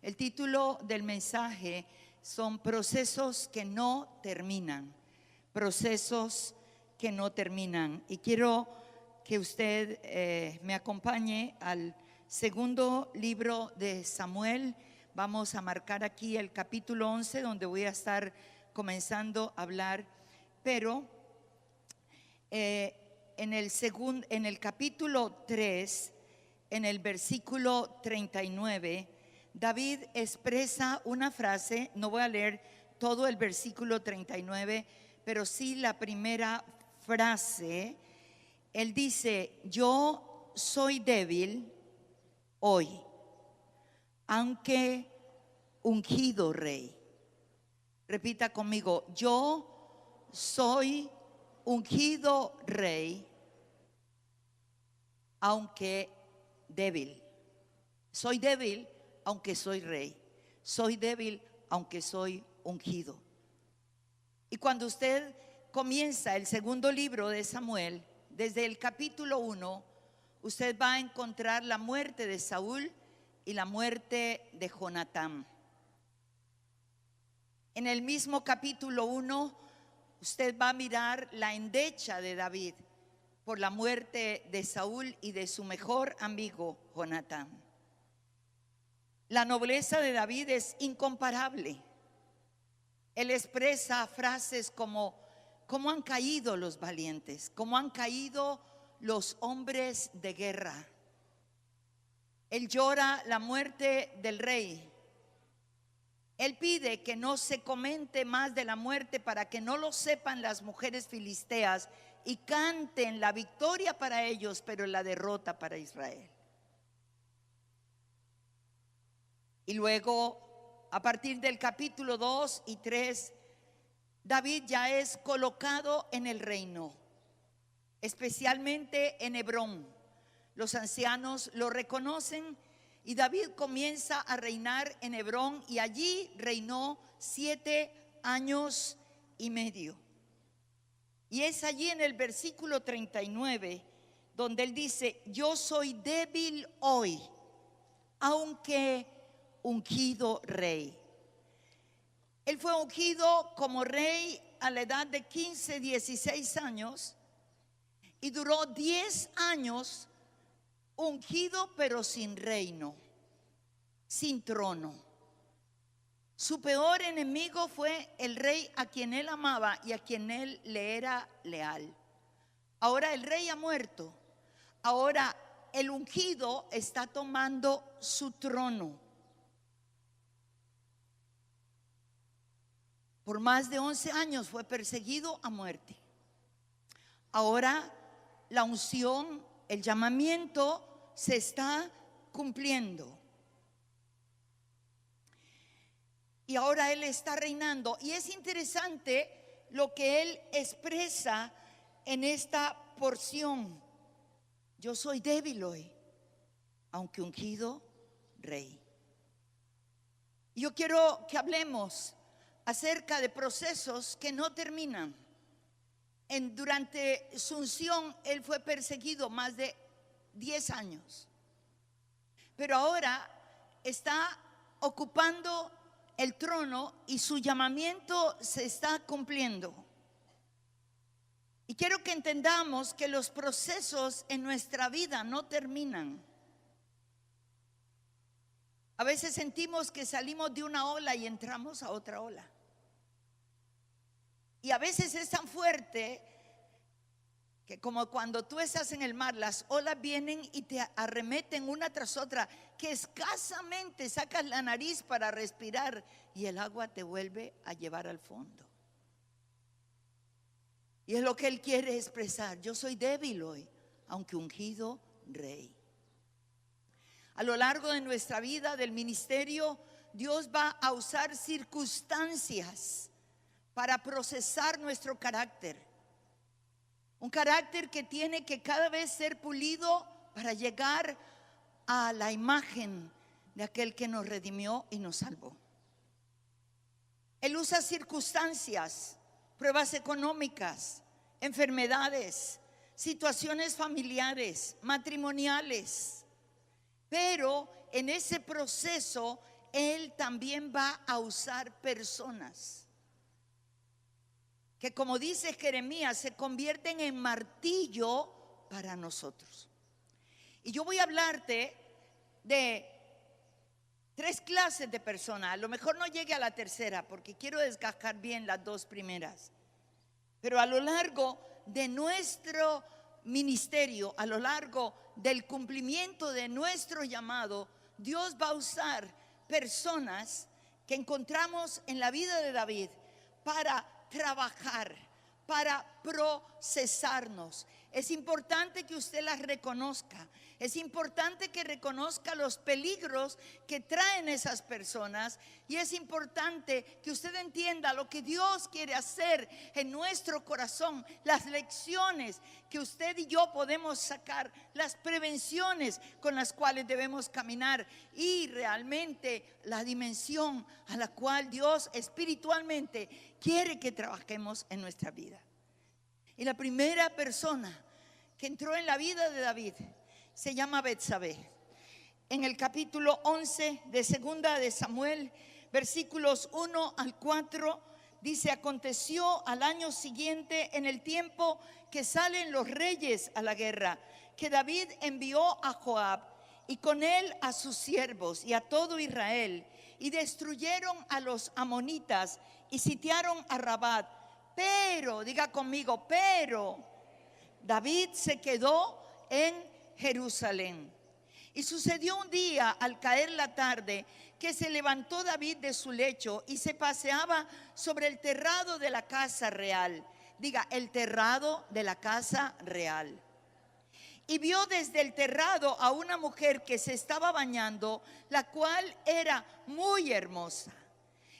El título del mensaje son procesos que no terminan, procesos que no terminan. Y quiero que usted me acompañe al segundo libro de Samuel. Vamos a marcar aquí el capítulo 11, donde voy a estar comenzando a hablar, pero en el capítulo 3, en el versículo 39, David expresa una frase. No voy a leer todo el versículo 39, pero sí la primera frase. Él dice: yo soy débil hoy, aunque ungido rey. Repita conmigo: yo soy ungido rey, aunque débil. Soy débil aunque soy rey. Soy débil aunque soy ungido. Y cuando usted comienza el segundo libro de Samuel, desde el capítulo 1, usted va a encontrar la muerte de Saúl y la muerte de Jonatán. En el mismo capítulo 1, usted va a mirar la endecha de David por la muerte de Saúl y de su mejor amigo Jonatán. La nobleza de David es incomparable. Él expresa frases como: ¿cómo han caído los valientes? ¿Cómo han caído los hombres de guerra? Él llora la muerte del rey. Él pide que no se comente más de la muerte para que no lo sepan las mujeres filisteas y canten la victoria para ellos, pero la derrota para Israel. Y luego, a partir del capítulo 2 y 3, David ya es colocado en el reino, especialmente en Hebrón. Los ancianos lo reconocen y David comienza a reinar en Hebrón, y allí reinó 7 años y medio. Y es allí en el versículo 39 donde él dice: yo soy débil hoy, aunque ungido rey. Él fue ungido como rey a la edad de 15, 16 años y duró 10 años ungido, pero sin reino, sin trono. Su peor enemigo fue el rey a quien él amaba y a quien él le era leal. Ahora el rey ha muerto. Ahora el ungido está tomando su trono. Por más de 11 años fue perseguido a muerte. Ahora la unción, el llamamiento se está cumpliendo. Y ahora él está reinando. Y es interesante lo que él expresa en esta porción: yo soy débil hoy, aunque ungido rey. Y yo quiero que hablemos acerca de procesos que no terminan. Durante su unción él fue perseguido más de 10 años, pero ahora está ocupando el trono y su llamamiento se está cumpliendo. Y quiero que entendamos que los procesos en nuestra vida no terminan. A veces sentimos que salimos de una ola y entramos a otra ola. Y a veces es tan fuerte que, como cuando tú estás en el mar, las olas vienen y te arremeten una tras otra, que escasamente sacas la nariz para respirar y el agua te vuelve a llevar al fondo. Y es lo que él quiere expresar: yo soy débil hoy, aunque ungido rey. A lo largo de nuestra vida, del ministerio, Dios va a usar circunstancias para procesar nuestro carácter. Un carácter que tiene que cada vez ser pulido para llegar a la imagen de aquel que nos redimió y nos salvó. Él usa circunstancias, pruebas económicas, enfermedades, situaciones familiares, matrimoniales. Pero en ese proceso Él también va a usar personas que, como dice Jeremías, se convierten en martillo para nosotros. Y yo voy a hablarte de 3 clases de personas. A lo mejor no llegue a la tercera porque quiero desgastar bien las 2 primeras. Pero a lo largo de nuestro ministerio, a lo largo del cumplimiento de nuestro llamado, Dios va a usar personas que encontramos en la vida de David para trabajar, para procesarnos. Es importante que usted las reconozca. Es importante que reconozca los peligros que traen esas personas. Y es importante que usted entienda lo que Dios quiere hacer en nuestro corazón, las lecciones que usted y yo podemos sacar, las prevenciones con las cuales debemos caminar y realmente la dimensión a la cual Dios espiritualmente quiere que trabajemos en nuestra vida. Y la primera persona que entró en la vida de David se llama Betsabé. En el capítulo 11 de Segunda de Samuel, versículos 1 al 4, dice: aconteció al año siguiente, en el tiempo que salen los reyes a la guerra, que David envió a Joab y con él a sus siervos y a todo Israel, y destruyeron a los amonitas y sitiaron a Rabat. Pero, diga conmigo, pero David se quedó en Jerusalén. Y sucedió un día, al caer la tarde, que se levantó David de su lecho y se paseaba sobre el terrado de la casa real. Diga, el terrado de la casa real. Y vio desde el terrado a una mujer que se estaba bañando, la cual era muy hermosa.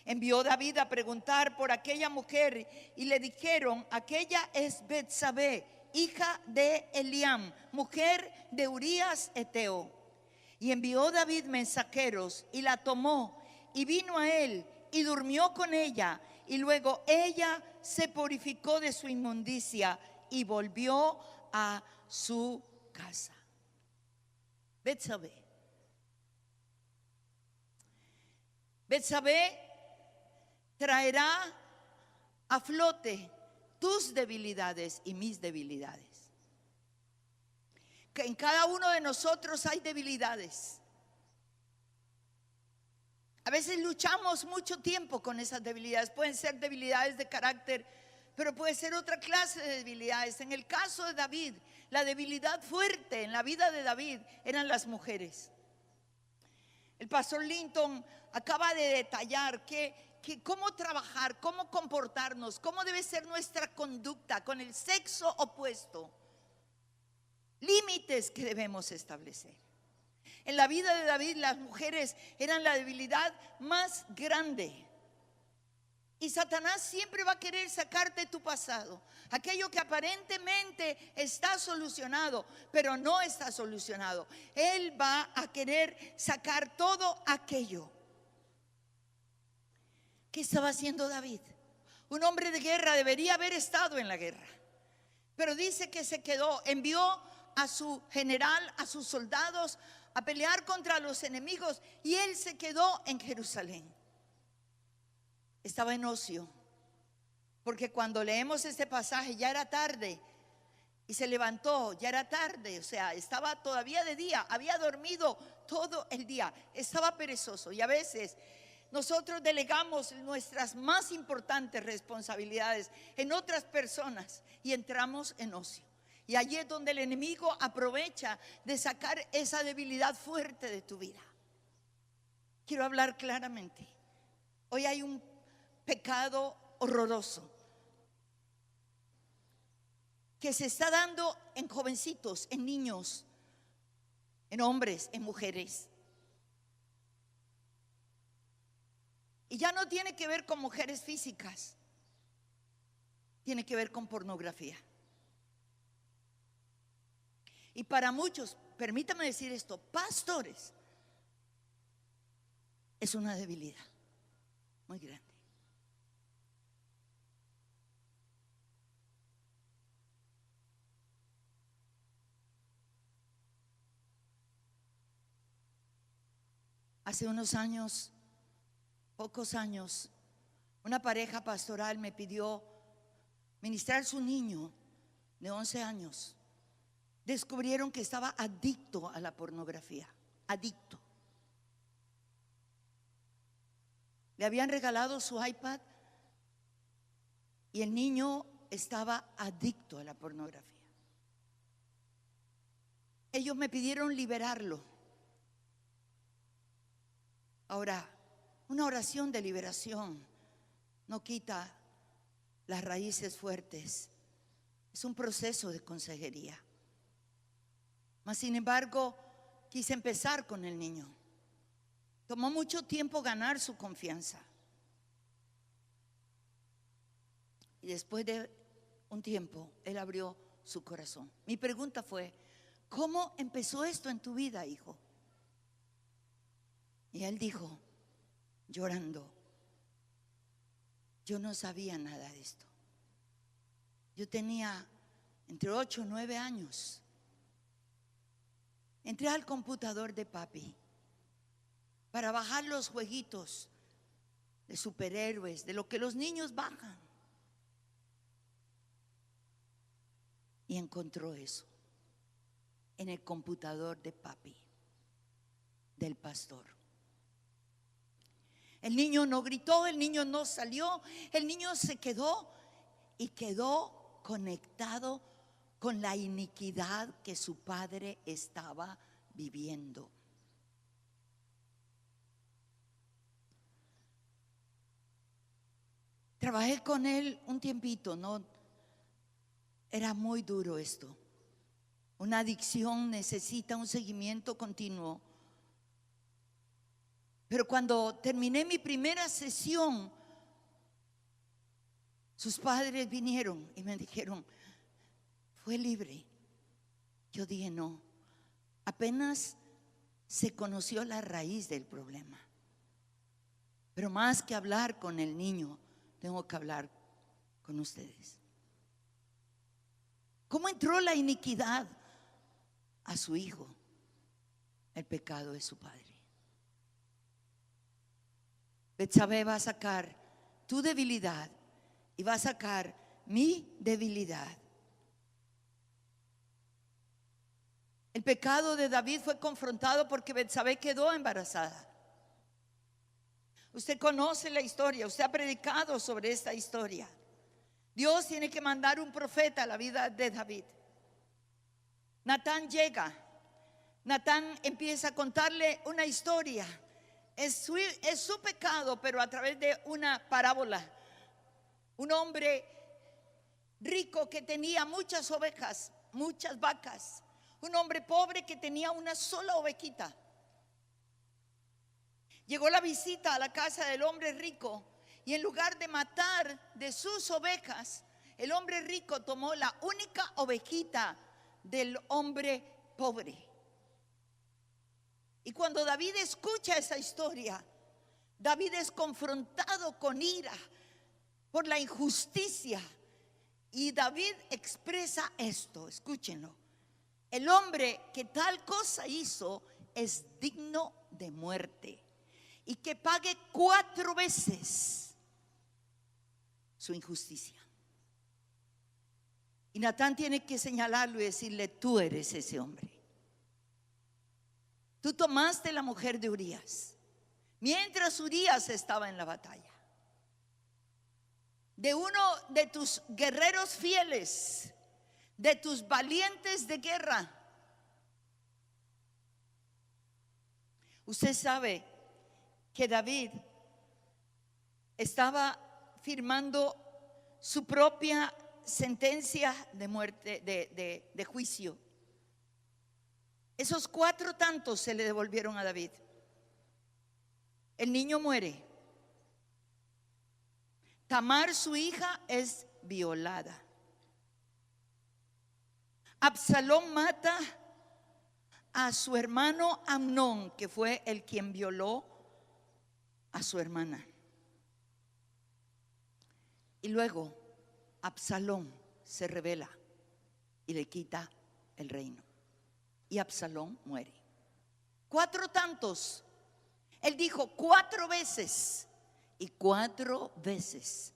Envió David a preguntar por aquella mujer y le dijeron: aquella es Betsabé, hija de Eliam, mujer de Urías Eteo. Y envió David mensajeros y la tomó y vino a él y durmió con ella, y luego ella se purificó de su inmundicia y volvió a su casa. Betsabé. Betsabé traerá a flote tus debilidades y mis debilidades. Que en cada uno de nosotros hay debilidades. A veces luchamos mucho tiempo con esas debilidades. Pueden ser debilidades de carácter, pero puede ser otra clase de debilidades. En el caso de David, la debilidad fuerte en la vida de David eran las mujeres. El pastor Linton acaba de detallar cómo trabajar, cómo comportarnos, cómo debe ser nuestra conducta con el sexo opuesto. Límites que debemos establecer. En la vida de David, las mujeres eran la debilidad más grande. Y Satanás siempre va a querer sacarte tu pasado, aquello que aparentemente está solucionado, pero no está solucionado. Él va a querer sacar todo aquello. ¿Qué estaba haciendo David? Un hombre de guerra, debería haber estado en la guerra, pero dice que se quedó. Envió a su general, a sus soldados, a pelear contra los enemigos, y él se quedó en Jerusalén. Estaba en ocio, porque cuando leemos este pasaje ya era tarde y se levantó, ya era tarde, o sea, estaba todavía de día, había dormido todo el día, estaba perezoso. Y a veces nosotros delegamos nuestras más importantes responsabilidades en otras personas y entramos en ocio. Y allí es donde el enemigo aprovecha de sacar esa debilidad fuerte de tu vida. Quiero hablar claramente. Hoy hay un pecado horroroso que se está dando en jovencitos, en niños, en hombres, en mujeres. Y ya no tiene que ver con mujeres físicas, tiene que ver con pornografía. Y para muchos, permítame decir esto, pastores, es una debilidad muy grande. Hace unos años pocos años, una pareja pastoral me pidió ministrar su niño de 11 años. Descubrieron que estaba adicto a la pornografía, adicto. Le habían regalado su iPad y el niño estaba adicto a la pornografía. Ellos me pidieron liberarlo. Ahora, una oración de liberación no quita las raíces fuertes. Es un proceso de consejería. Mas, sin embargo, quise empezar con el niño. Tomó mucho tiempo ganar su confianza. Y después de un tiempo, él abrió su corazón. Mi pregunta fue: ¿cómo empezó esto en tu vida, hijo? Y él dijo, llorando, yo no sabía nada de esto. Yo tenía entre 8 y 9 años. Entré al computador de papi para bajar los jueguitos de superhéroes, de lo que los niños bajan. Y encontró eso en el computador de papi, del pastor. El niño no gritó, el niño no salió, el niño se quedó y quedó conectado con la iniquidad que su padre estaba viviendo. Trabajé con él un tiempito, no era muy duro esto. Una adicción necesita un seguimiento continuo. Pero cuando terminé mi primera sesión, sus padres vinieron y me dijeron, ¿fue libre? Yo dije, no, apenas se conoció la raíz del problema. Pero más que hablar con el niño, tengo que hablar con ustedes. ¿Cómo entró la iniquidad a su hijo? El pecado de su padre. Betsabé va a sacar tu debilidad y va a sacar mi debilidad. El pecado de David fue confrontado porque Betsabé quedó embarazada. Usted conoce la historia, usted ha predicado sobre esta historia. Dios tiene que mandar un profeta a la vida de David. Natán llega. Natán empieza a contarle una historia. Es su pecado, pero a través de una parábola. Un hombre rico que tenía muchas ovejas, muchas vacas. Un hombre pobre que tenía una sola ovejita. Llegó la visita a la casa del hombre rico y en lugar de matar de sus ovejas, el hombre rico tomó la única ovejita del hombre pobre. Y cuando David escucha esa historia, David es confrontado con ira por la injusticia. Y David expresa esto, escúchenlo. El hombre que tal cosa hizo es digno de muerte y que pague 4 veces su injusticia. Y Natán tiene que señalarlo y decirle, tú eres ese hombre. Tú tomaste la mujer de Urías mientras Urías estaba en la batalla. De uno de tus guerreros fieles, de tus valientes de guerra. Usted sabe que David estaba firmando su propia sentencia de muerte, de juicio. Esos 4 tantos se le devolvieron a David. El niño muere. Tamar, su hija, es violada. Absalón mata a su hermano Amnón, que fue el quien violó a su hermana. Y luego Absalón se rebela y le quita el reino. Y Absalón muere. 4 tantos. Él dijo 4 veces y 4 veces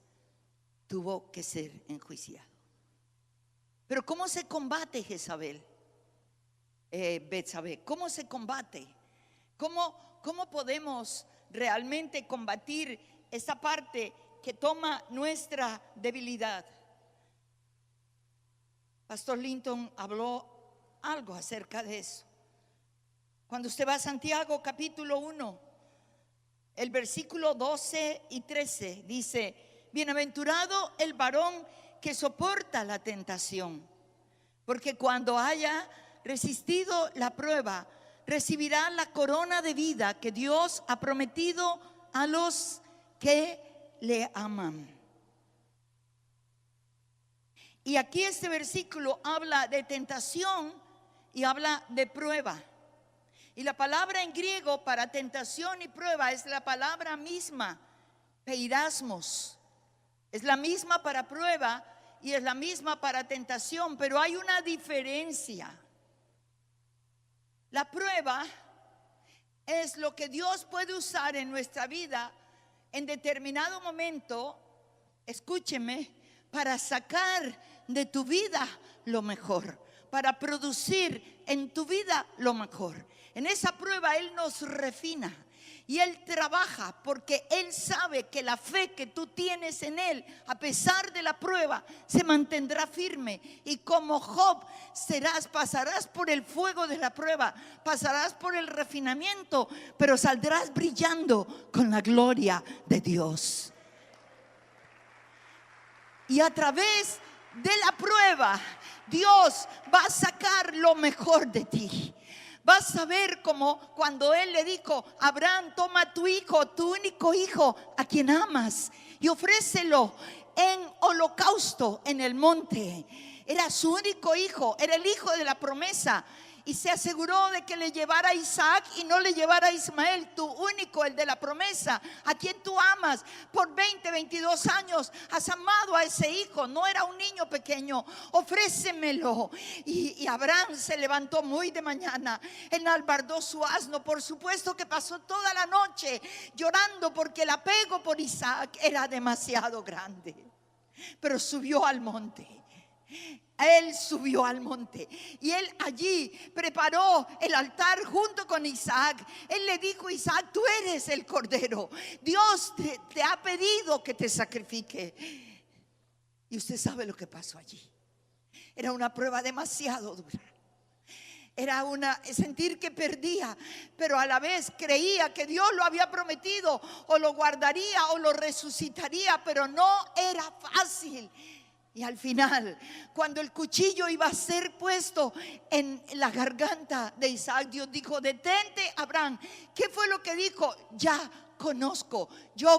tuvo que ser enjuiciado. Pero ¿cómo se combate Jezabel? Betsabé, ¿cómo se combate? ¿Cómo podemos realmente combatir esa parte que toma nuestra debilidad? Pastor Linton habló algo acerca de eso. Cuando usted va a Santiago capítulo 1, el versículo 12 y 13 dice: bienaventurado el varón que soporta la tentación, porque cuando haya resistido la prueba, recibirá la corona de vida que Dios ha prometido a los que le aman. Y aquí este versículo habla de tentación y habla de prueba. Y la palabra en griego para tentación y prueba es la palabra misma, peirasmos. Es la misma para prueba y es la misma para tentación, pero hay una diferencia. La prueba es lo que Dios puede usar en nuestra vida en determinado momento, escúcheme, para sacar de tu vida lo mejor, para producir en tu vida lo mejor. En esa prueba Él nos refina y Él trabaja, porque Él sabe que la fe que tú tienes en Él, a pesar de la prueba, se mantendrá firme. Y como Job pasarás por el fuego de la prueba, pasarás por el refinamiento, pero saldrás brillando con la gloria de Dios. Y a través de la prueba, Dios va a sacar lo mejor de ti. Vas a ver como cuando Él le dijo: Abraham, toma tu hijo, tu único hijo, a quien amas, y ofrécelo en holocausto en el monte. Era su único hijo, era el hijo de la promesa. Y se aseguró de que le llevara a Isaac y no le llevara a Ismael, tu único, el de la promesa, a quien tú amas. Por 22 años has amado a ese hijo, no era un niño pequeño, ofrécemelo. Y Abraham se levantó muy de mañana, enalbardó su asno. Por supuesto que pasó toda la noche llorando porque el apego por Isaac era demasiado grande. Pero subió al monte. Él subió al monte y él allí preparó el altar junto con Isaac. Él le dijo a Isaac: tú eres el cordero, Dios te ha pedido que te sacrifique. Y usted sabe lo que pasó allí. Era una prueba demasiado dura. Era sentir que perdía, pero a la vez creía que Dios lo había prometido, o lo guardaría o lo resucitaría, pero no era fácil. Y al final, cuando el cuchillo iba a ser puesto en la garganta de Isaac, Dios dijo: detente, Abraham. ¿Qué fue lo que dijo? Yo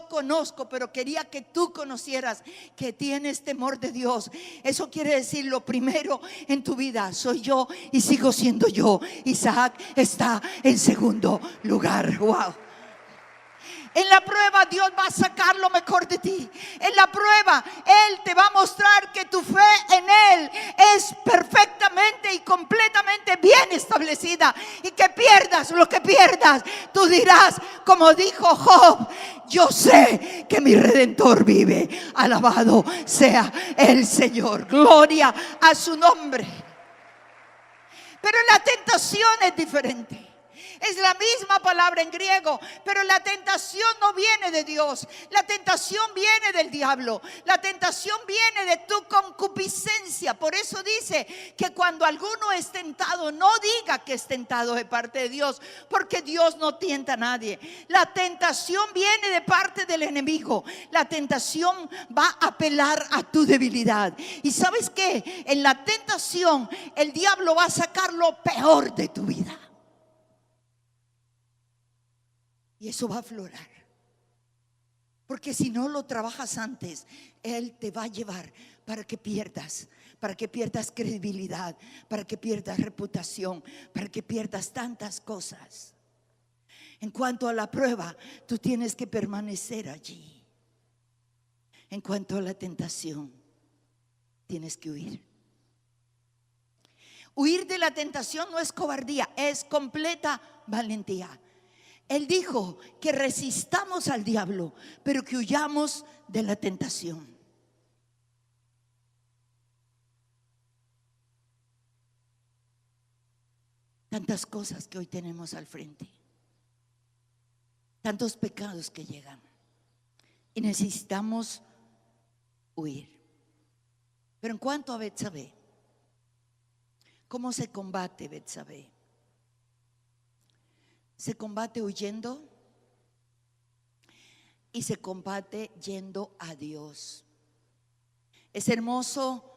conozco, pero quería que tú conocieras que tienes temor de Dios. Eso quiere decir: lo primero en tu vida soy yo y sigo siendo yo. Isaac está en segundo lugar. Wow. En la prueba Dios va a sacar lo mejor de ti. En la prueba Él te va a mostrar que tu fe en Él es perfectamente y completamente bien establecida. Y que pierdas lo que pierdas, tú dirás como dijo Job: yo sé que mi Redentor vive. Alabado sea el Señor. Gloria a su nombre. Pero la tentación es diferente. Es la misma palabra en griego, pero la tentación no viene de Dios. La tentación viene del diablo. La tentación viene de tu concupiscencia. Por eso dice que cuando alguno es tentado, no diga que es tentado de parte de Dios, porque Dios no tienta a nadie. La tentación viene de parte del enemigo. La tentación va a apelar a tu debilidad. ¿Y sabes qué? En la tentación el diablo va a sacar lo peor de tu vida. Y eso va a aflorar. Porque si no lo trabajas antes, Él te va a llevar para que pierdas credibilidad, para que pierdas reputación, para que pierdas tantas cosas. En cuanto a la prueba, tú tienes que permanecer allí. En cuanto a la tentación, tienes que huir. Huir de la tentación no es cobardía, es completa valentía. Él dijo que resistamos al diablo, pero que huyamos de la tentación. Tantas cosas que hoy tenemos al frente, tantos pecados que llegan y necesitamos huir. Pero en cuanto a Betsabé, ¿cómo se combate Betsabé? Se combate huyendo y se combate yendo a Dios. Es hermoso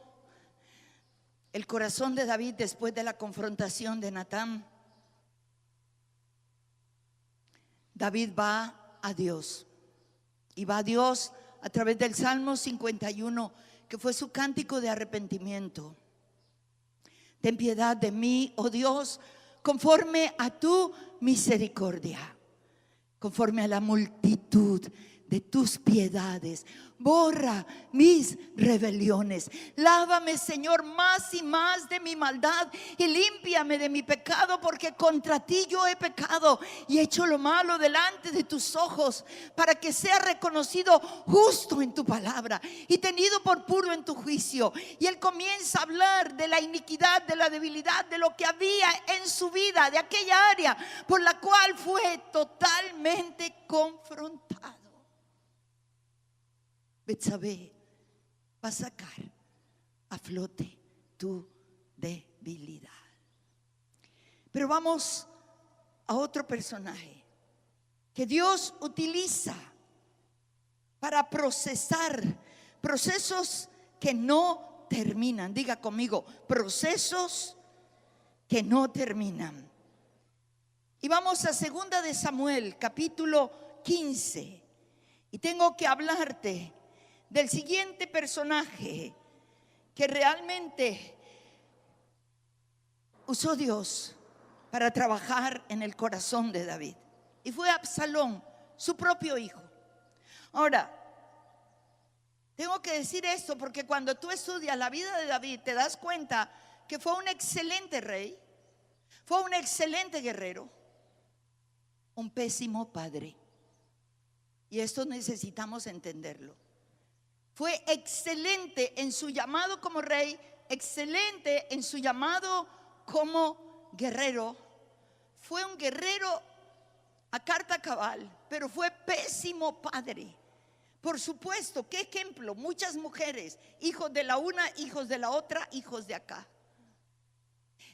el corazón de David después de la confrontación de Natán. David va a Dios y va a Dios a través del Salmo 51, que fue su cántico de arrepentimiento. Ten piedad de mí, oh Dios, conforme a tu misericordia, conforme a la multitud de tus piedades. Borra mis rebeliones. Lávame, Señor, más y más de mi maldad y límpiame de mi pecado, porque contra ti yo he pecado y he hecho lo malo delante de tus ojos, para que sea reconocido justo en tu palabra y tenido por puro en tu juicio. Y él comienza a hablar de la iniquidad, de la debilidad, de lo que había en su vida, de aquella área por la cual fue totalmente confrontado. Betsabé va a sacar a flote tu debilidad. Pero vamos a otro personaje que Dios utiliza para procesar procesos que no terminan. Diga conmigo, procesos que no terminan. Y vamos a 2 de Samuel, capítulo 15. Y tengo que hablarte del siguiente personaje que realmente usó Dios para trabajar en el corazón de David, y fue Absalón, su propio hijo. Ahora, tengo que decir esto porque cuando tú estudias la vida de David te das cuenta que fue un excelente rey, fue un excelente guerrero, un pésimo padre. Y esto necesitamos entenderlo. Fue excelente en su llamado como rey, excelente en su llamado como guerrero. Fue un guerrero a carta cabal, pero fue pésimo padre. Por supuesto, ¿qué ejemplo? Muchas mujeres, hijos de la una, hijos de la otra, hijos de acá.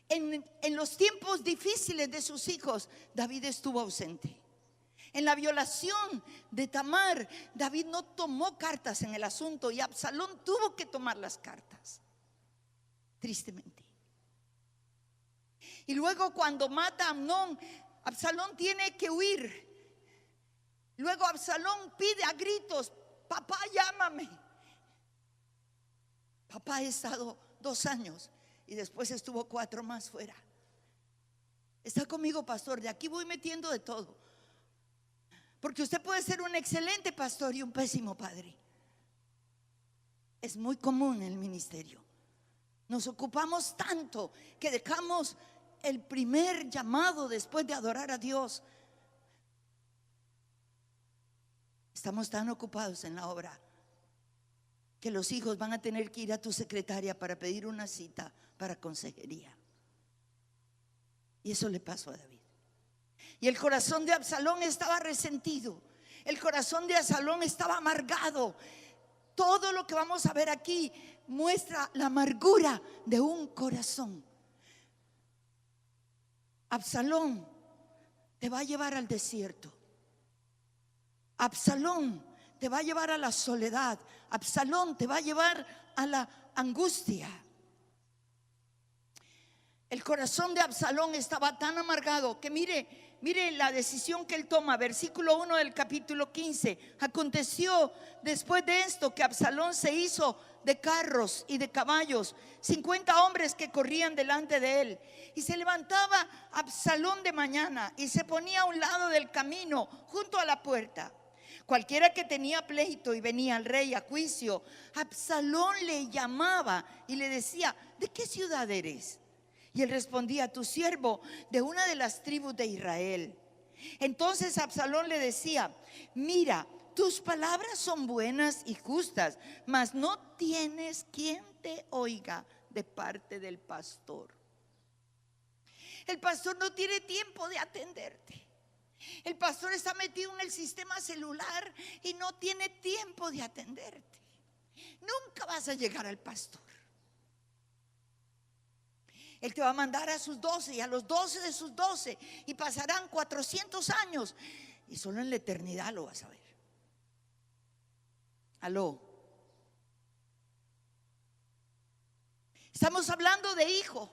En los tiempos difíciles de sus hijos, David estuvo ausente. En la violación de Tamar, David no tomó cartas en el asunto y Absalón tuvo que tomar las cartas, tristemente. Y luego cuando mata a Amnón, Absalón tiene que huir. Luego Absalón pide a gritos: papá, llámame. Papá ha estado 2 años y después estuvo 4 más fuera. Está conmigo, pastor, de aquí voy metiendo de todo. Porque usted puede ser un excelente pastor y un pésimo padre. Es muy común en el ministerio. Nos ocupamos tanto que dejamos el primer llamado después de adorar a Dios. Estamos tan ocupados en la obra que los hijos van a tener que ir a tu secretaria para pedir una cita para consejería. Y eso le pasó a David. Y el corazón de Absalón estaba resentido. El corazón de Absalón estaba amargado. Todo lo que vamos a ver aquí muestra la amargura de un corazón. Absalón te va a llevar al desierto. Absalón te va a llevar a la soledad. Absalón te va a llevar a la angustia. El corazón de Absalón estaba tan amargado que mire la decisión que él toma. Versículo 1 del capítulo 15. Aconteció después de esto que Absalón se hizo de carros y de caballos, 50 hombres que corrían delante de él. Y se levantaba Absalón de mañana y se ponía a un lado del camino junto a la puerta. Cualquiera que tenía pleito y venía al rey a juicio, Absalón le llamaba y le decía: ¿de qué ciudad eres? Y él respondía: tu siervo, de una de las tribus de Israel. Entonces Absalón le decía: mira, tus palabras son buenas y justas, mas no tienes quien te oiga de parte del pastor. El pastor no tiene tiempo de atenderte. El pastor está metido en el sistema celular y no tiene tiempo de atenderte. Nunca vas a llegar al pastor. Él te va a mandar a sus 12 y a los 12 de sus 12, y pasarán 400 años y solo en la eternidad lo vas a ver. Aló. Estamos hablando de hijo.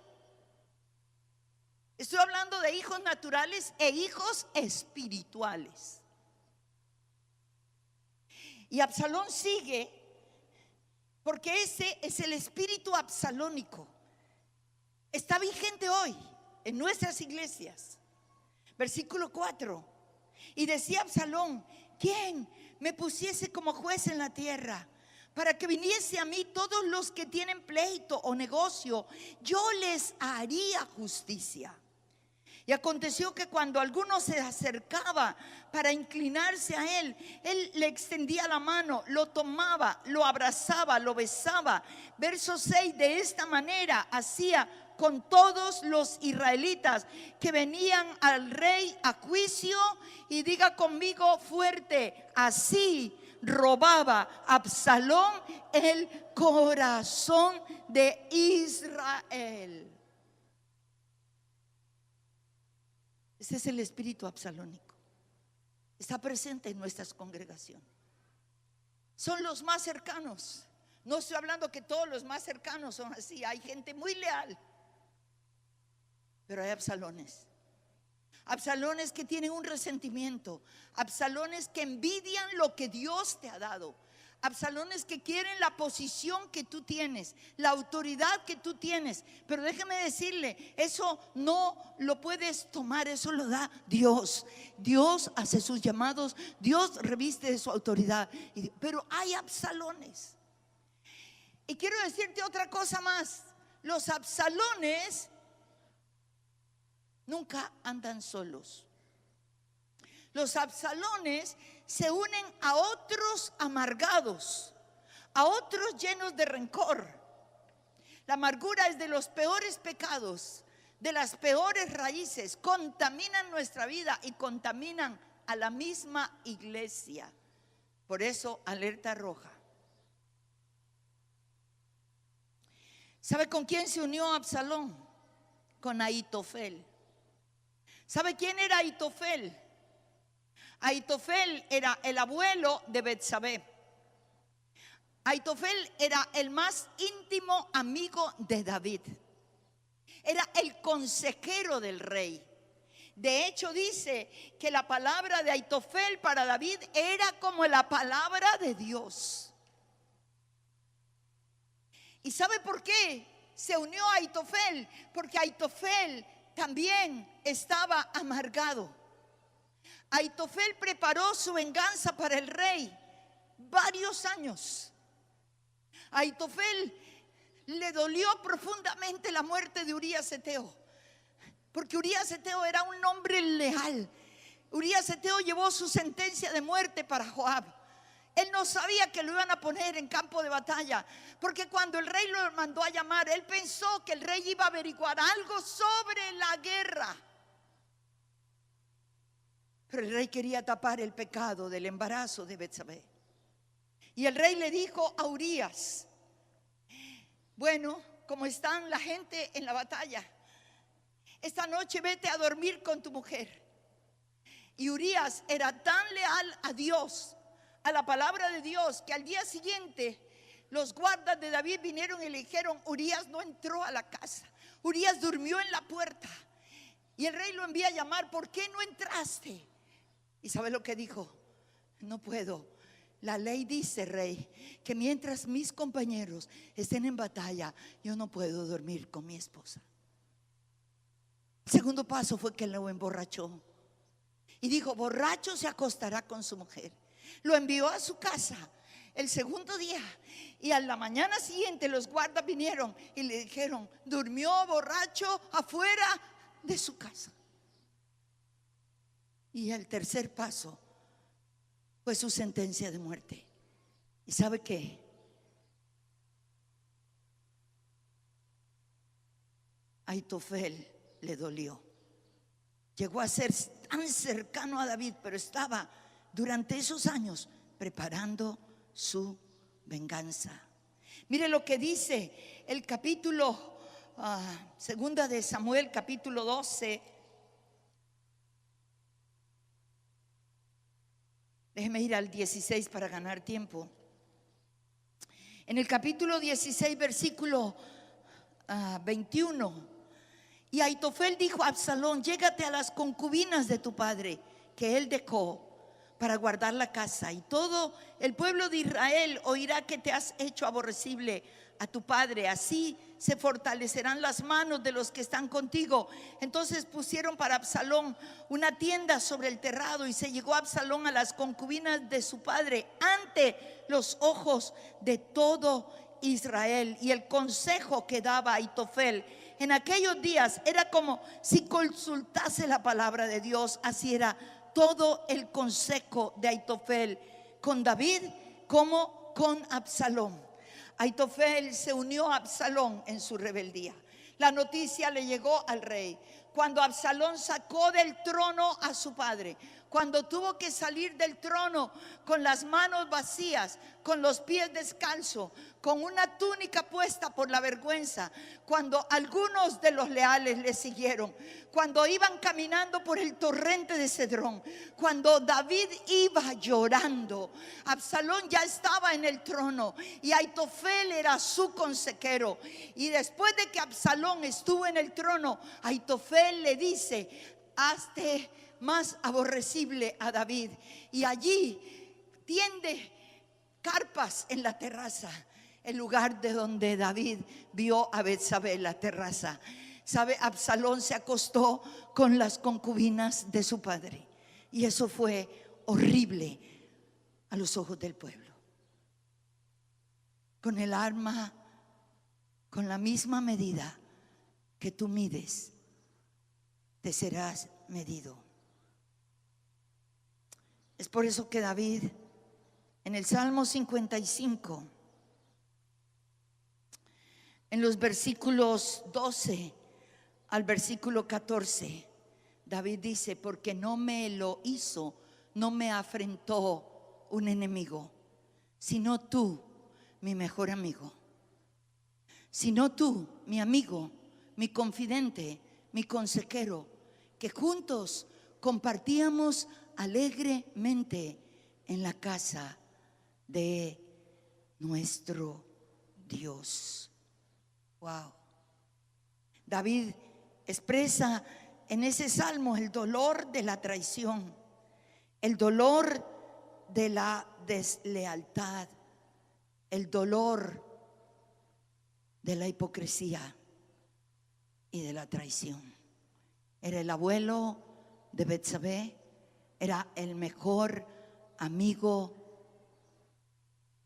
Estoy hablando de hijos naturales e hijos espirituales. Y Absalón sigue, porque ese es el espíritu absalónico. Está vigente hoy en nuestras iglesias. Versículo 4. Y decía Absalón: ¿quién me pusiese como juez en la tierra, para que viniese a mí todos los que tienen pleito o negocio? Yo les haría justicia. Y aconteció que cuando alguno se acercaba para inclinarse a él, él le extendía la mano, lo tomaba, lo abrazaba, lo besaba. Verso 6: de esta manera hacía con todos los israelitas que venían al rey a juicio. Y diga conmigo fuerte: así robaba Absalón el corazón de Israel. Ese es el espíritu absalónico. Está presente en nuestras congregaciones. Son los más cercanos. No estoy hablando que todos los más cercanos son así. Hay gente muy leal, pero hay absalones. Absalones que tienen un resentimiento. Absalones que envidian lo que Dios te ha dado. Absalones que quieren la posición que tú tienes, la autoridad que tú tienes. Pero déjeme decirle, eso no lo puedes tomar, eso lo da Dios. Dios hace sus llamados, Dios reviste de su autoridad. Pero hay absalones. Y quiero decirte otra cosa más: los absalones nunca andan solos. Los absalones se unen a otros amargados, a otros llenos de rencor. La amargura es de los peores pecados, de las peores raíces. Contaminan nuestra vida y contaminan a la misma iglesia. Por eso, alerta roja. ¿Sabe con quién se unió Absalón? Con Ahitofel. ¿Sabe quién era Ahitofel? Ahitofel era el abuelo de Betsabé. Ahitofel era el más íntimo amigo de David. Era el consejero del rey. De hecho, dice que la palabra de Ahitofel para David era como la palabra de Dios. ¿Y sabe por qué se unió a Ahitofel? Porque Ahitofel también estaba amargado. Ahitofel preparó su venganza para el rey varios años. Ahitofel le dolió profundamente la muerte de Urías Eteo, porque Urías Eteo era un hombre leal. Urías Eteo llevó su sentencia de muerte para Joab. Él no sabía que lo iban a poner en campo de batalla, porque cuando el rey lo mandó a llamar, él pensó que el rey iba a averiguar algo sobre la guerra. Pero el rey quería tapar el pecado del embarazo de Betsabé. Y el rey le dijo a Urías: bueno, como están la gente en la batalla, esta noche vete a dormir con tu mujer. Y Urías era tan leal a Dios, a la palabra de Dios, que al día siguiente los guardas de David vinieron y le dijeron: Urías no entró a la casa, Urías durmió en la puerta. Y el rey lo envía a llamar: ¿por qué no entraste? ¿Y sabe lo que dijo? No puedo. La ley dice, rey, que mientras mis compañeros estén en batalla, yo no puedo dormir con mi esposa. El segundo paso fue que lo emborrachó. Y dijo: borracho se acostará con su mujer. Lo envió a su casa el segundo día. Y a la mañana siguiente los guardas vinieron y le dijeron: durmió borracho afuera de su casa. Y el tercer paso fue su sentencia de muerte. ¿Y sabe qué? Aitofel le dolió. Llegó a ser tan cercano a David, pero estaba durante esos años preparando su venganza. Mire lo que dice el capítulo segunda de Samuel, capítulo 12. Déjeme ir al 16 para ganar tiempo. En el capítulo 16, versículo 21. Y Aitofel dijo a Absalón: llégate a las concubinas de tu padre, que él dejó para guardar la casa, y todo el pueblo de Israel oirá que te has hecho aborrecible a tu padre. Así se fortalecerán las manos de los que están contigo. Entonces pusieron para Absalón una tienda sobre el terrado, y se llegó Absalón a las concubinas de su padre ante los ojos de todo Israel. Y el consejo que daba Aitofel en aquellos días era como si consultase la palabra de Dios. Así era todo el consejo de Aitofel con David como con Absalón. Aitofel se unió a Absalón en su rebeldía. La noticia le llegó al rey cuando Absalón sacó del trono a su padre, cuando tuvo que salir del trono con las manos vacías, con los pies descalzos, con una túnica puesta por la vergüenza, cuando algunos de los leales le siguieron, cuando iban caminando por el torrente de Cedrón, cuando David iba llorando, Absalón ya estaba en el trono y Aitofel era su consejero. Y después de que Absalón estuvo en el trono, Aitofel le dice: hazte más aborrecible a David. Y allí tiende carpas en la terraza, el lugar de donde David vio a Betsabé, la terraza. ¿Sabe? Absalón se acostó con las concubinas de su padre, y eso fue horrible a los ojos del pueblo. Con el arma, con la misma medida que tú mides, te serás medido. Es por eso que David, en el Salmo 55, en los versículos 12 al versículo 14, David dice: porque no me lo hizo, no me afrentó un enemigo, sino tú, mi mejor amigo, sino tú, mi amigo, mi confidente, mi consejero, que juntos compartíamos alegremente en la casa de nuestro Dios. Wow. David expresa en ese salmo el dolor de la traición, el dolor de la deslealtad, el dolor de la hipocresía y de la traición. Era el abuelo de Betsabé, era el mejor amigo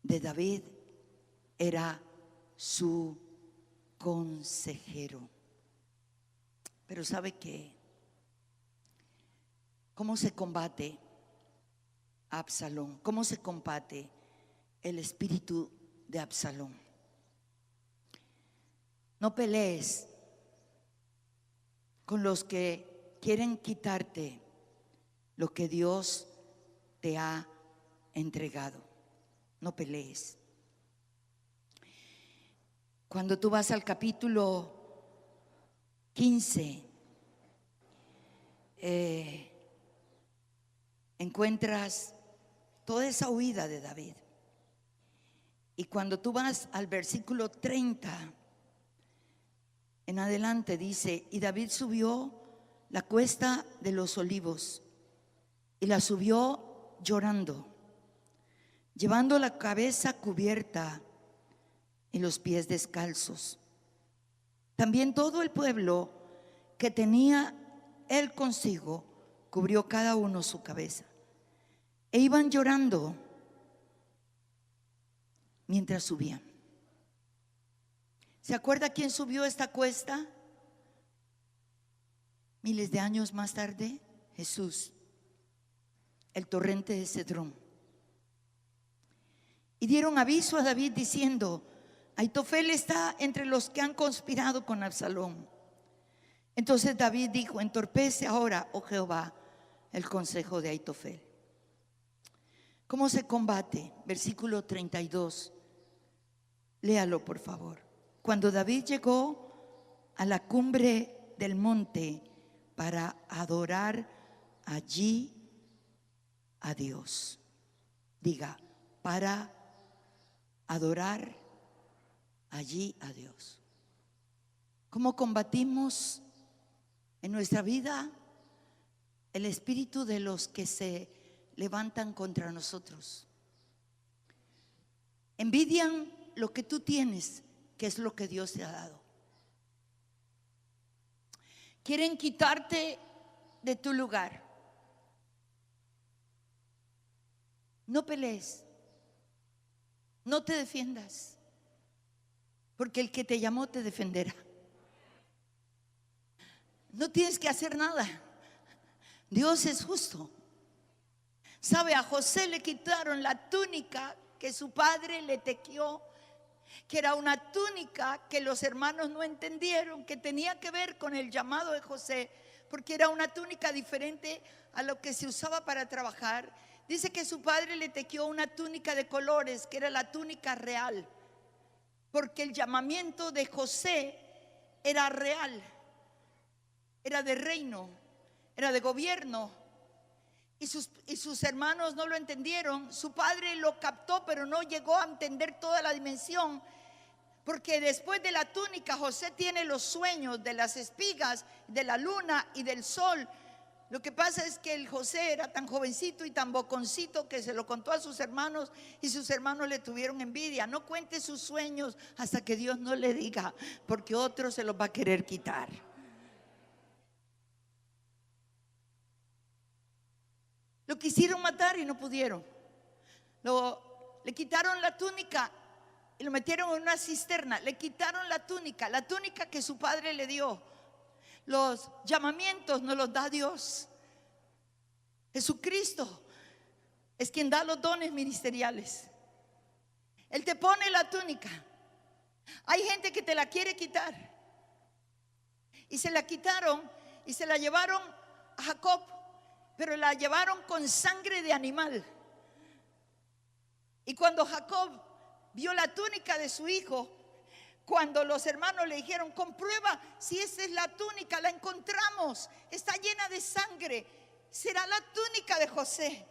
de David, era su consejero. Pero ¿sabe qué? ¿Cómo se combate a Absalón? ¿Cómo se combate el espíritu de Absalón? No pelees con los que quieren quitarte lo que Dios te ha entregado. No pelees. Cuando tú vas al capítulo 15, encuentras toda esa huida de David. Y cuando tú vas al versículo 30 en adelante, dice: y David subió la cuesta de los olivos, y la subió llorando, llevando la cabeza cubierta y los pies descalzos. También todo el pueblo que tenía él consigo cubrió cada uno su cabeza, e iban llorando mientras subían. ¿Se acuerda quién subió esta cuesta? Miles de años más tarde, Jesús. el torrente de Cedrón. Y dieron aviso a David diciendo: Aitofel está entre los que han conspirado con Absalón. Entonces David dijo: entorpece ahora, oh Jehová, el consejo de Aitofel. ¿Cómo se combate? Versículo 32. Léalo, por favor. Cuando David llegó a la cumbre del monte para adorar allí a Dios. Diga: para adorar allí a Dios. ¿Cómo combatimos en nuestra vida el espíritu de los que se levantan contra nosotros? Envidian lo que tú tienes, que es lo que Dios te ha dado. Quieren quitarte de tu lugar. No pelees, no te defiendas, porque el que te llamó te defenderá. No tienes que hacer nada. Dios es justo. Sabe, a José le quitaron la túnica que su padre le tejió, que era una túnica que los hermanos no entendieron, que tenía que ver con el llamado de José, porque era una túnica diferente a lo que se usaba para trabajar. Dice que su padre le tejió una túnica de colores, que era la túnica real, porque el llamamiento de José era real, era de reino, era de gobierno. Y sus hermanos no lo entendieron. Su padre lo captó, pero no llegó a entender toda la dimensión, porque después de la túnica José tiene los sueños de las espigas, de la luna y del sol. Lo que pasa es que el José era tan jovencito y tan boconcito que se lo contó a sus hermanos, y sus hermanos le tuvieron envidia. No cuente sus sueños hasta que Dios no le diga, porque otro se los va a querer quitar. Lo quisieron matar y no pudieron. Le quitaron la túnica y lo metieron en una cisterna. Le quitaron la túnica que su padre le dio. Los llamamientos nos los da Dios. Jesucristo es quien da los dones ministeriales. Él te pone la túnica. Hay gente que te la quiere quitar, y se la quitaron y se la llevaron a Jacob, pero la llevaron con sangre de animal. Y cuando Jacob vio la túnica de su hijo, cuando los hermanos le dijeron: comprueba si esa es la túnica, la encontramos, está llena de sangre, será la túnica de José.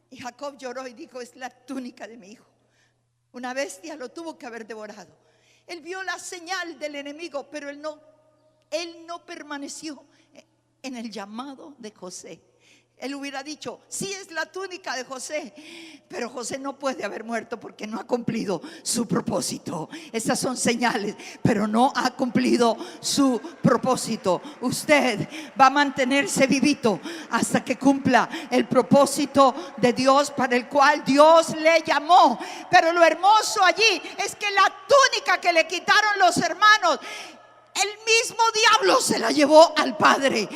Y Jacob lloró y dijo: es la túnica de mi hijo. Una bestia lo tuvo que haber devorado. Él vio la señal del enemigo, pero él no permaneció en el llamado de José. Él hubiera dicho: sí, es la túnica de José, pero José no puede haber muerto porque no ha cumplido su propósito. Esas son señales, pero no ha cumplido su propósito. Usted va a mantenerse vivito hasta que cumpla el propósito de Dios para el cual Dios le llamó. Pero lo hermoso allí es que la túnica que le quitaron los hermanos, el mismo diablo se la llevó al Padre.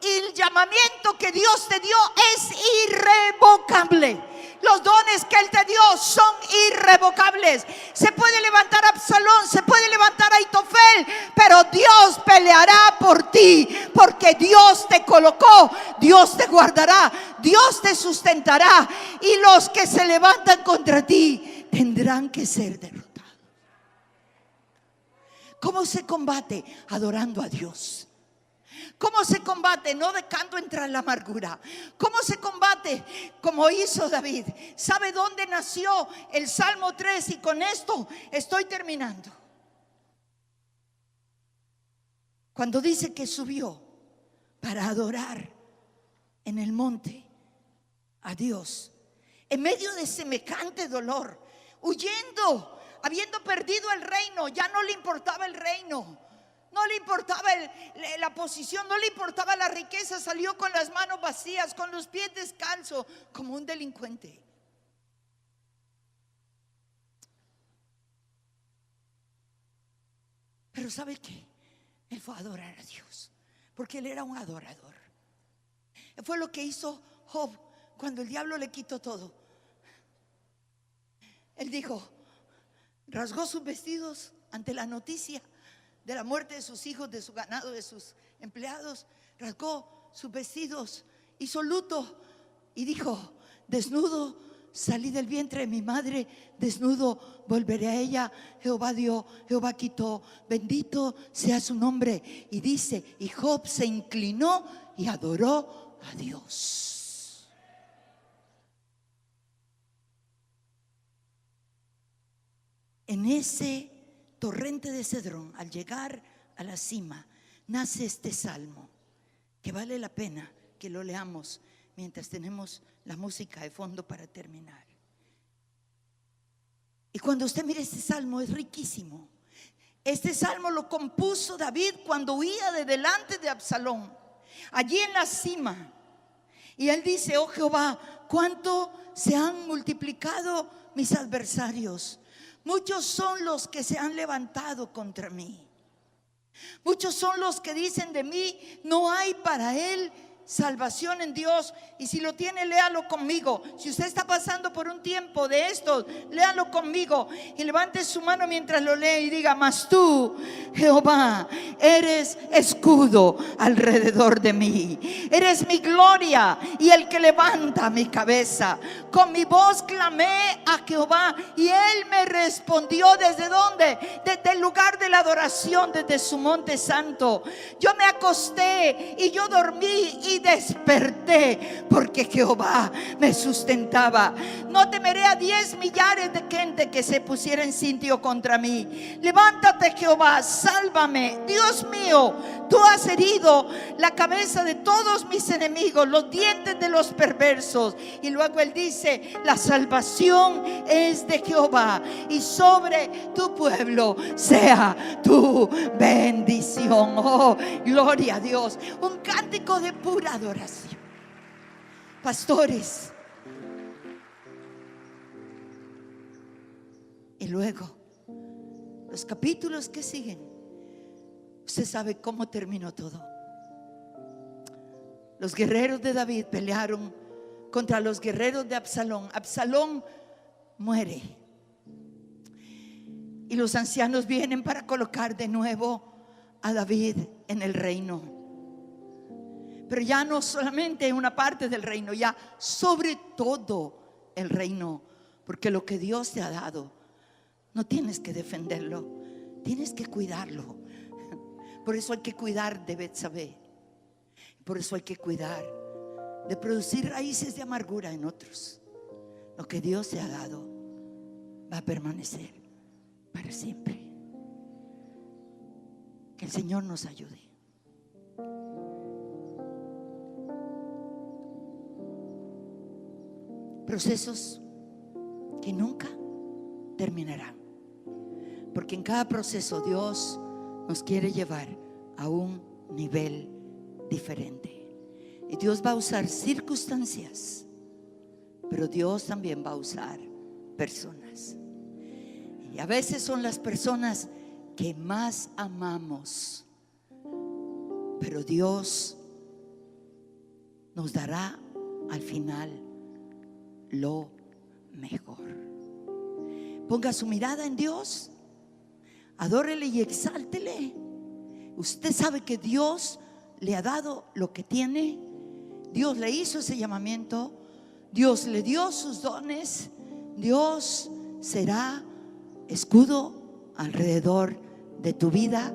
Y el llamamiento que Dios te dio es irrevocable. Los dones que Él te dio son irrevocables. Se puede levantar Absalón, se puede levantar Aitofel, pero Dios peleará por ti, porque Dios te colocó, Dios te guardará, Dios te sustentará. Y los que se levantan contra ti tendrán que ser derrotados. ¿Cómo se combate? Adorando a Dios. ¿Cómo se combate? No dejando entrar la amargura. ¿Cómo se combate? Como hizo David. ¿Sabe dónde nació el Salmo 3? Y con esto estoy terminando. Cuando dice que subió para adorar en el monte a Dios, en medio de semejante dolor, huyendo, habiendo perdido el reino. Ya no le importaba el reino, no le importaba la posición, no le importaba la riqueza. Salió con las manos vacías, con los pies descalzos, como un delincuente. Pero ¿sabe qué? Él fue a adorar a Dios, porque él era un adorador. Fue lo que hizo Job cuando el diablo le quitó todo, él dijo, rasgó sus vestidos ante la noticia de la muerte de sus hijos, de su ganado, de sus empleados. Rasgó sus vestidos, hizo luto y dijo, desnudo salí del vientre de mi madre, desnudo volveré a ella. Jehová dio, Jehová quitó, bendito sea su nombre. Y dice, y Job se inclinó y adoró a Dios. En ese torrente de Cedrón, al llegar a la cima, nace este salmo que vale la pena que lo leamos mientras tenemos la música de fondo para terminar. Y cuando usted mire este salmo, es riquísimo. Este salmo lo compuso David cuando huía de delante de Absalón, allí en la cima. Y él dice, oh Jehová, cuánto se han multiplicado mis adversarios. Muchos son los que se han levantado contra mí. Muchos son los que dicen de mí, no hay para él salvación en Dios. Y si lo tiene, léalo conmigo. Si usted está pasando por un tiempo de esto, léalo conmigo y levante su mano mientras lo lee y diga, mas tú, Jehová, eres escudo alrededor de mí, eres mi gloria y el que levanta mi cabeza. Con mi voz clamé a Jehová y él me respondió. ¿Desde dónde? Desde el lugar de la adoración, desde su monte santo. Yo me acosté y yo dormí y desperté, porque Jehová me sustentaba. No temeré a 10 millares de gente que se pusiera en sitio contra mí. Levántate, Jehová, sálvame. Dios mío, tú has herido la cabeza de todos mis enemigos, los dientes de los perversos. Y luego él dice, la salvación es de Jehová y sobre tu pueblo sea tu bendición. Oh, gloria a Dios. Un cántico de pura adoración. Pastores, y luego los capítulos que siguen, usted sabe cómo terminó todo. Los guerreros de David pelearon contra los guerreros de Absalón. Absalón muere y los ancianos vienen para colocar de nuevo a David en el reino. Pero ya no solamente en una parte del reino, ya sobre todo el reino. Porque lo que Dios te ha dado, no tienes que defenderlo, tienes que cuidarlo. Por eso hay que cuidar de Betsabé. Por eso hay que cuidar de producir raíces de amargura en otros. Lo que Dios te ha dado va a permanecer para siempre. Que el Señor nos ayude. Procesos que nunca terminarán, porque en cada proceso Dios nos quiere llevar a un nivel diferente. Y Dios va a usar circunstancias, pero Dios también va a usar personas. Y a veces son las personas que más amamos, pero Dios nos dará al final lo mejor. Ponga su mirada en Dios, adórele y exáltele. Usted sabe que Dios le ha dado lo que tiene. Dios le hizo ese llamamiento, Dios le dio sus dones. Dios será escudo alrededor de tu vida,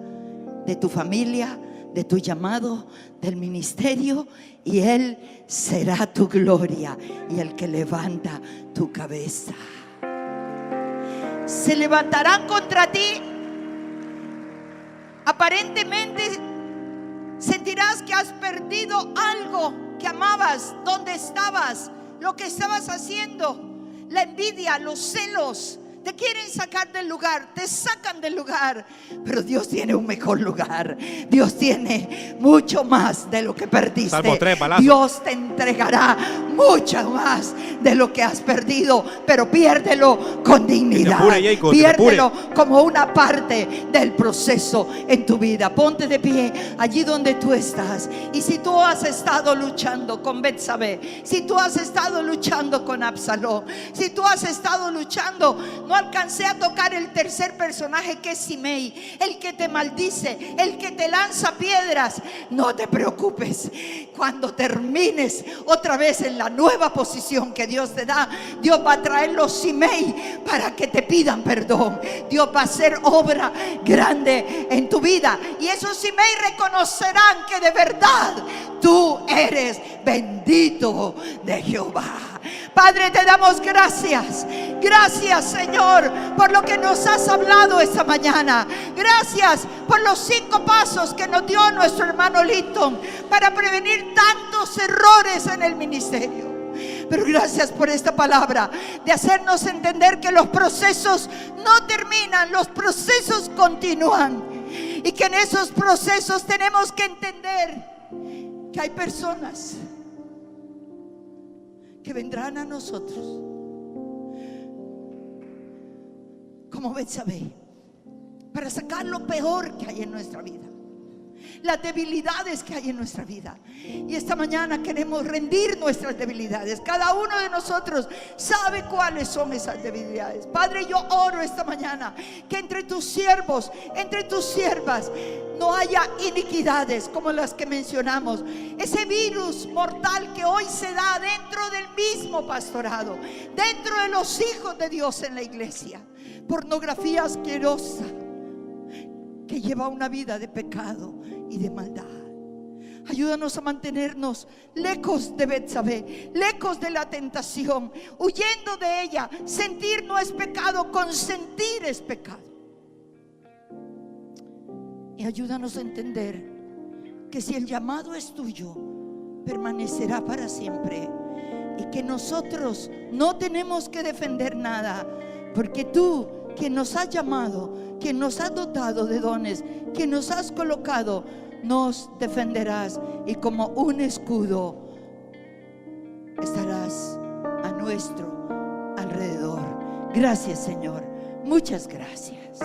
de tu familia, de tu llamado, del ministerio, y Él será tu gloria y el que levanta tu cabeza. Se levantarán contra ti. Aparentemente sentirás que has perdido algo que amabas, donde estabas, lo que estabas haciendo. La envidia, los celos te quieren sacar del lugar, te sacan del lugar. Pero Dios tiene un mejor lugar. Dios tiene mucho más de lo que perdiste. Salmo 3, balazo. Dios te entregará mucho más de lo que has perdido, pero piérdelo con dignidad. apure, Jacob, Piérdelo como una parte del proceso en tu vida. Ponte de pie allí donde tú estás. Y si tú has estado luchando con Betsabé, si tú has estado luchando con Absalón, si tú has estado luchando, no alcancé a tocar el tercer personaje, que es Simei, el que te maldice, el que te lanza piedras. No te preocupes, cuando termines otra vez en la nueva posición que Dios te da, Dios va a traer los Simei para que te pidan perdón. Dios va a hacer obra grande en tu vida, y esos Simei reconocerán que de verdad tú eres bendito de Jehová. Padre, te damos gracias. Gracias, Señor, por lo que nos has hablado esta mañana. Gracias por los 5 pasos que nos dio nuestro hermano Linton para prevenir tantos errores en el ministerio. Pero gracias por esta palabra de hacernos entender que los procesos no terminan, los procesos continúan, y que en esos procesos tenemos que entender que hay personas que vendrán a nosotros como Betsabé para sacar lo peor que hay en nuestra vida, las debilidades que hay en nuestra vida. Y esta mañana queremos rendir nuestras debilidades. Cada uno de nosotros sabe cuáles son esas debilidades. Padre, yo oro esta mañana que entre tus siervos, entre tus siervas, no haya iniquidades como las que mencionamos. Ese virus mortal que hoy se da dentro del mismo pastorado, dentro de los hijos de Dios en la iglesia. Pornografía asquerosa que lleva una vida de pecado y de maldad. Ayúdanos a mantenernos lejos de Betsabé, lejos de la tentación, huyendo de ella. Sentir no es pecado, consentir es pecado. Y ayúdanos a entender que si el llamado es tuyo, permanecerá para siempre, y que nosotros no tenemos que defender nada, porque tú, quien nos has llamado, quien nos has dotado de dones, quien nos has colocado, nos defenderás, y como un escudo estarás a nuestro alrededor. Gracias, Señor, muchas gracias.